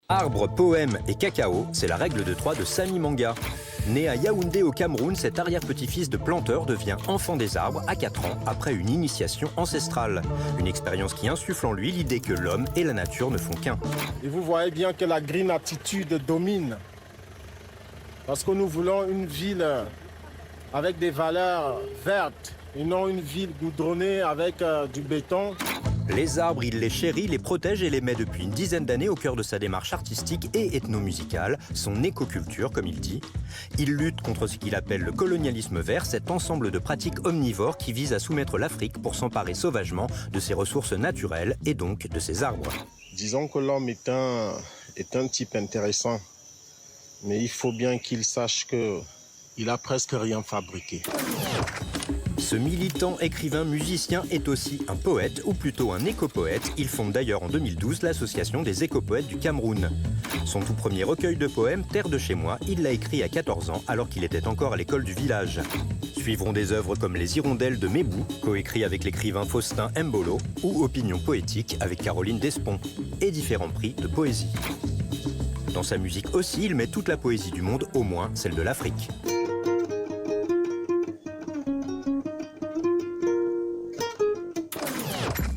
Arbre, poème et cacao, c'est la règle de 3 de Samy Manga. Né à Yaoundé au Cameroun, cet arrière-petit-fils de planteur devient enfant des arbres à 4 ans après une initiation ancestrale. Une expérience qui insuffle en lui l'idée que l'homme et la nature ne font qu'un. Et vous voyez bien que la green attitude domine. Parce que nous voulons une ville avec des valeurs vertes et non une ville goudronnée avec du béton. Les arbres, il les chérit, les protège et les met depuis une dizaine d'années au cœur de sa démarche artistique et ethnomusicale, son écoculture comme il dit. Il lutte contre ce qu'il appelle le colonialisme vert, cet ensemble de pratiques omnivores qui vise à soumettre l'Afrique pour s'emparer sauvagement de ses ressources naturelles et donc de ses arbres. Disons que l'homme est un type intéressant, mais il faut bien qu'il sache qu'il a presque rien fabriqué. Ce militant, écrivain, musicien est aussi un poète, ou plutôt un écopoète. Il fonde d'ailleurs en 2012 l'association des écopoètes du Cameroun. Son tout premier recueil de poèmes, Terre de chez moi, il l'a écrit à 14 ans alors qu'il était encore à l'école du village. Suivront des œuvres comme Les Hirondelles de Mébou, coécrit avec l'écrivain Faustin Mbolo, ou Opinion poétique avec Caroline Despont, et différents prix de poésie. Dans sa musique aussi, il met toute la poésie du monde, au moins celle de l'Afrique.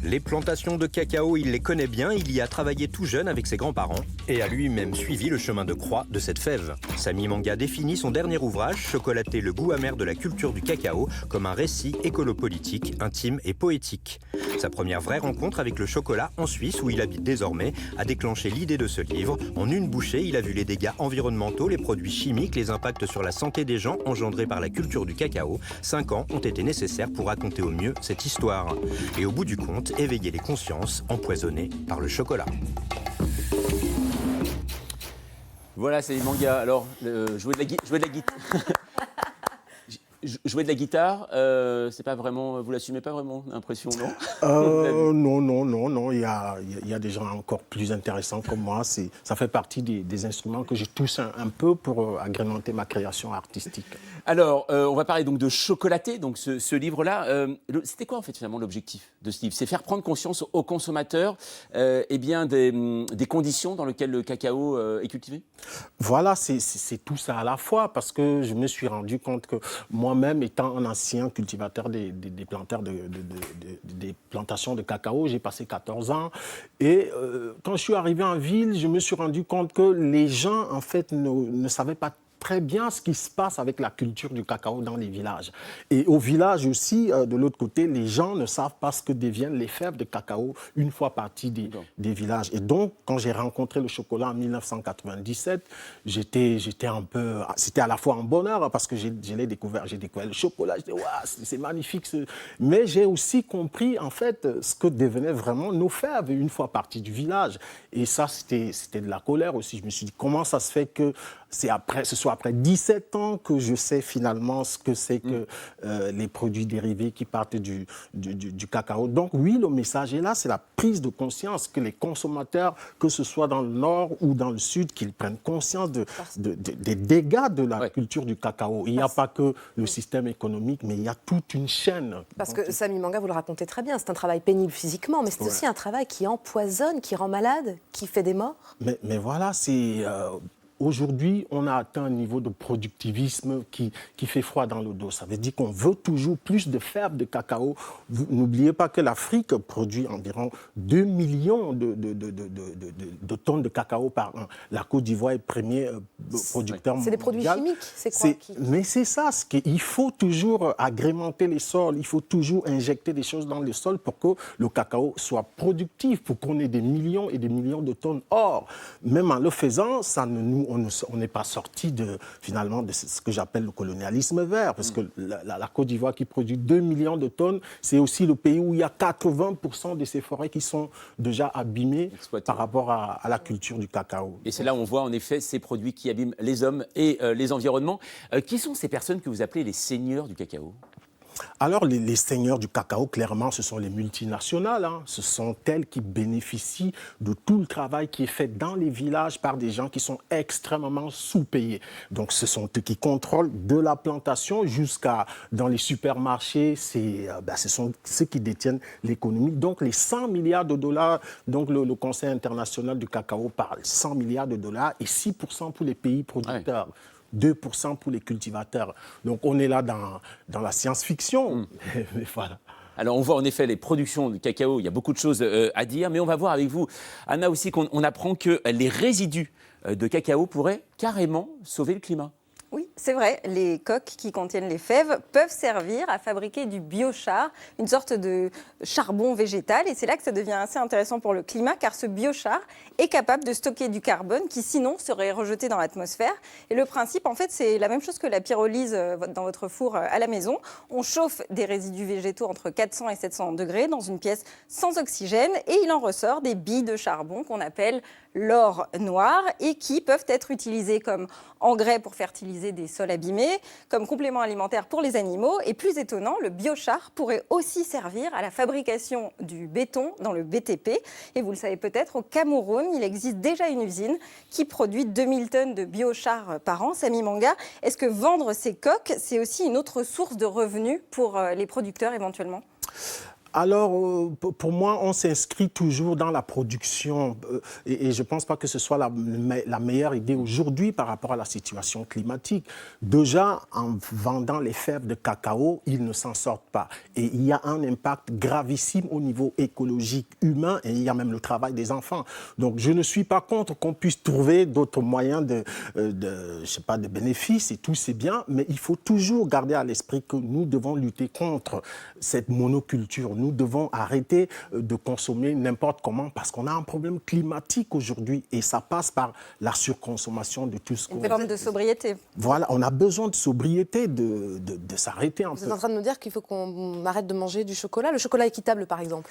Les plantations de cacao, il les connaît bien, il y a travaillé tout jeune avec ses grands-parents et a lui-même suivi le chemin de croix de cette fève. Samy Manga définit son dernier ouvrage, Chocolater le goût amer de la culture du cacao, comme un récit écolo-politique, intime et poétique. Sa première vraie rencontre avec le chocolat en Suisse, où il habite désormais, a déclenché l'idée de ce livre. En une bouchée, il a vu les dégâts environnementaux, les produits chimiques, les impacts sur la santé des gens engendrés par la culture du cacao. 5 ans ont été nécessaires pour raconter au mieux cette histoire. Et au bout du compte, éveiller les consciences empoisonnées par le chocolat. Voilà, c'est les mangas. Alors, jouer de la guitare. Jouer de la guitare, c'est pas vraiment, vous l'assumez pas vraiment, l'impression, non? Non. Il y a des gens encore plus intéressants comme moi. Ça fait partie des instruments que je touche un peu pour agrémenter ma création artistique. Alors, on va parler donc de Chocolater, donc ce livre-là. C'était quoi en fait finalement l'objectif de ce livre? C'est faire prendre conscience aux consommateurs eh bien, des conditions dans lesquelles le cacao est cultivé? Voilà, c'est tout ça à la fois, parce que je me suis rendu compte que moi-même, étant un ancien cultivateur des planteurs des plantations de cacao, j'ai passé 14 ans. Et quand je suis arrivé en ville, je me suis rendu compte que les gens, en fait, ne savaient pas très bien ce qui se passe avec la culture du cacao dans les villages. Et au village aussi, de l'autre côté, les gens ne savent pas ce que deviennent les fèves de cacao une fois partis des villages. Et donc, quand j'ai rencontré le chocolat en 1997, j'étais un peu... C'était à la fois un bonheur parce que j'ai découvert le chocolat. J'étais, waouh, c'est magnifique. Mais j'ai aussi compris, en fait, ce que devenaient vraiment nos fèves une fois partis du village. Et ça, c'était de la colère aussi. Je me suis dit, comment ça se fait que ce soit après 17 ans que je sais finalement ce que c'est que les produits dérivés qui partent du cacao. Donc oui, le message est là, c'est la prise de conscience que les consommateurs, que ce soit dans le nord ou dans le sud, qu'ils prennent conscience des dégâts de la culture du cacao. Il n'y a pas que le système économique, mais il y a toute une chaîne. Parce que Samy Manga, vous le racontez très bien, c'est un travail pénible physiquement, mais c'est aussi un travail qui empoisonne, qui rend malade, qui fait des morts. Mais voilà, c'est... Aujourd'hui, on a atteint un niveau de productivisme qui fait froid dans le dos. Ça veut dire qu'on veut toujours plus de fèves de cacao. N'oubliez pas que l'Afrique produit environ 2 millions de tonnes de cacao par an. La Côte d'Ivoire est le premier producteur mondial. C'est des produits chimiques, c'est quoi Mais c'est ça, il faut toujours agrémenter les sols, il faut toujours injecter des choses dans le sol pour que le cacao soit productif, pour qu'on ait des millions et des millions de tonnes. Or, même en le faisant, on n'est pas sorti finalement de ce que j'appelle le colonialisme vert, parce que la Côte d'Ivoire qui produit 2 millions de tonnes, c'est aussi le pays où il y a 80% de ces forêts qui sont déjà abîmées par rapport à la culture du cacao. Et c'est là où on voit en effet ces produits qui abîment les hommes et les environnements. Qui sont ces personnes que vous appelez les seigneurs du cacao ? Alors, les seigneurs du cacao, clairement, ce sont les multinationales. Hein. Ce sont elles qui bénéficient de tout le travail qui est fait dans les villages par des gens qui sont extrêmement sous-payés. Donc, ce sont eux qui contrôlent de la plantation jusqu'à dans les supermarchés. Ce sont ceux qui détiennent l'économie. Donc, les 100 milliards de dollars, donc le Conseil international du cacao parle 100 milliards de dollars et 6% pour les pays producteurs. Ouais. 2% pour les cultivateurs. Donc on est là dans la science-fiction. Mais voilà. Alors on voit en effet les productions de cacao, il y a beaucoup de choses à dire, mais on va voir avec vous, Anna, aussi qu'on apprend que les résidus de cacao pourraient carrément sauver le climat. Oui, c'est vrai, les coques qui contiennent les fèves peuvent servir à fabriquer du biochar, une sorte de charbon végétal. Et c'est là que ça devient assez intéressant pour le climat, car ce biochar est capable de stocker du carbone qui sinon serait rejeté dans l'atmosphère. Et le principe, en fait, c'est la même chose que la pyrolyse dans votre four à la maison. On chauffe des résidus végétaux entre 400 et 700 degrés dans une pièce sans oxygène et il en ressort des billes de charbon qu'on appelle l'or noir et qui peuvent être utilisées comme engrais pour fertiliser des sols abîmés, comme complément alimentaire pour les animaux. Et plus étonnant, le biochar pourrait aussi servir à la fabrication du béton dans le BTP. Et vous le savez peut-être, au Cameroun, il existe déjà une usine qui produit 2000 tonnes de biochar par an. Samy Manga, est-ce que vendre ces coques, c'est aussi une autre source de revenus pour les producteurs éventuellement ? Alors, pour moi, on s'inscrit toujours dans la production et je ne pense pas que ce soit la meilleure idée aujourd'hui par rapport à la situation climatique. Déjà, en vendant les fèves de cacao, ils ne s'en sortent pas. Et il y a un impact gravissime au niveau écologique, humain, et il y a même le travail des enfants. Donc, je ne suis pas contre qu'on puisse trouver d'autres moyens de bénéfices et tout, c'est bien, mais il faut toujours garder à l'esprit que nous devons lutter contre cette monoculture. Nous devons arrêter de consommer n'importe comment parce qu'on a un problème climatique aujourd'hui et ça passe par la surconsommation de tout ce qu'on... Une forme de sobriété. Voilà, on a besoin de sobriété, de s'arrêter un peu. Vous êtes en train de nous dire qu'il faut qu'on arrête de manger du chocolat, le chocolat équitable par exemple?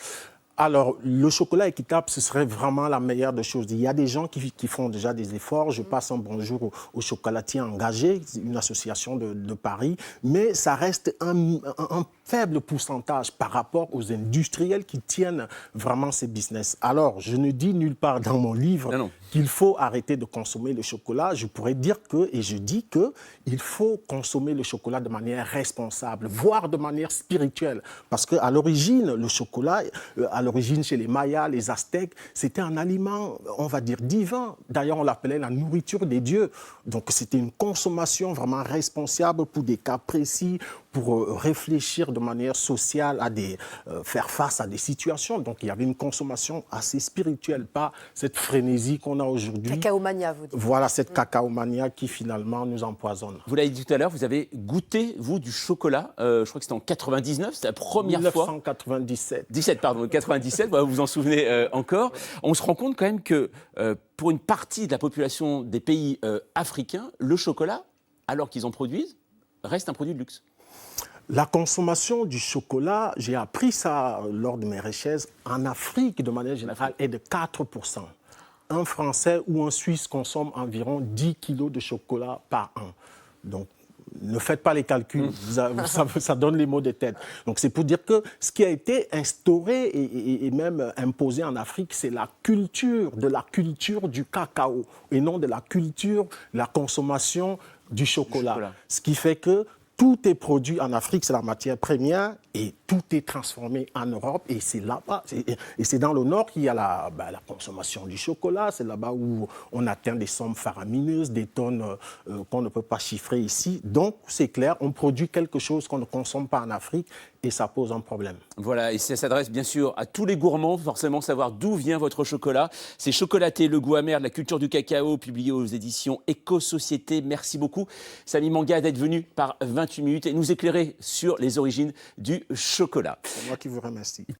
Alors, le chocolat équitable, ce serait vraiment la meilleure des choses. Il y a des gens qui font déjà des efforts. Je passe un bonjour aux chocolatiers engagés, une association de Paris, mais ça reste un faible pourcentage par rapport aux industriels qui tiennent vraiment ces business. Alors, je ne dis nulle part dans mon livre qu'il faut arrêter de consommer le chocolat. Je pourrais dire et je dis qu'il faut consommer le chocolat de manière responsable, voire de manière spirituelle. Parce qu'à l'origine, le chocolat, à l'origine chez les Mayas, les Aztèques, c'était un aliment, on va dire, divin. D'ailleurs, on l'appelait la nourriture des dieux. Donc, c'était une consommation vraiment responsable pour des cas précis, pour réfléchir de manière sociale faire face à des situations. Donc, il y avait une consommation assez spirituelle, pas cette frénésie qu'on a aujourd'hui. Cacaomania, vous dites. Voilà, cette cacaomania qui, finalement, nous empoisonne. Vous l'avez dit tout à l'heure, vous avez goûté, vous, du chocolat. Je crois que c'était en 99, c'était la première 1997. 17, pardon, 97, vous vous en souvenez encore. On se rend compte quand même que pour une partie de la population des pays africains, le chocolat, alors qu'ils en produisent, reste un produit de luxe. La consommation du chocolat, j'ai appris ça lors de mes recherches, en Afrique, de manière générale, est de 4%. Un Français ou un Suisse consomme environ 10 kilos de chocolat par an. Donc, ne faites pas les calculs, ça donne les mots de tête. Donc, c'est pour dire que ce qui a été instauré et même imposé en Afrique, c'est la culture du cacao et non de la culture, la consommation du chocolat. Ce qui fait que tout est produit en Afrique, c'est la matière première, et tout est transformé en Europe. Et c'est là-bas, et c'est dans le Nord qu'il y a la consommation du chocolat. C'est là-bas où on atteint des sommes faramineuses, des tonnes qu'on ne peut pas chiffrer ici. Donc, c'est clair, on produit quelque chose qu'on ne consomme pas en Afrique, et ça pose un problème. Voilà, et ça s'adresse bien sûr à tous les gourmands, forcément savoir d'où vient votre chocolat. C'est Chocolaté, le goût amer de la culture du cacao, publié aux éditions Éco-Société. Merci beaucoup, Samy Manga, d'être venu par 28 minutes et nous éclairer sur les origines du chocolat. C'est moi qui vous remercie.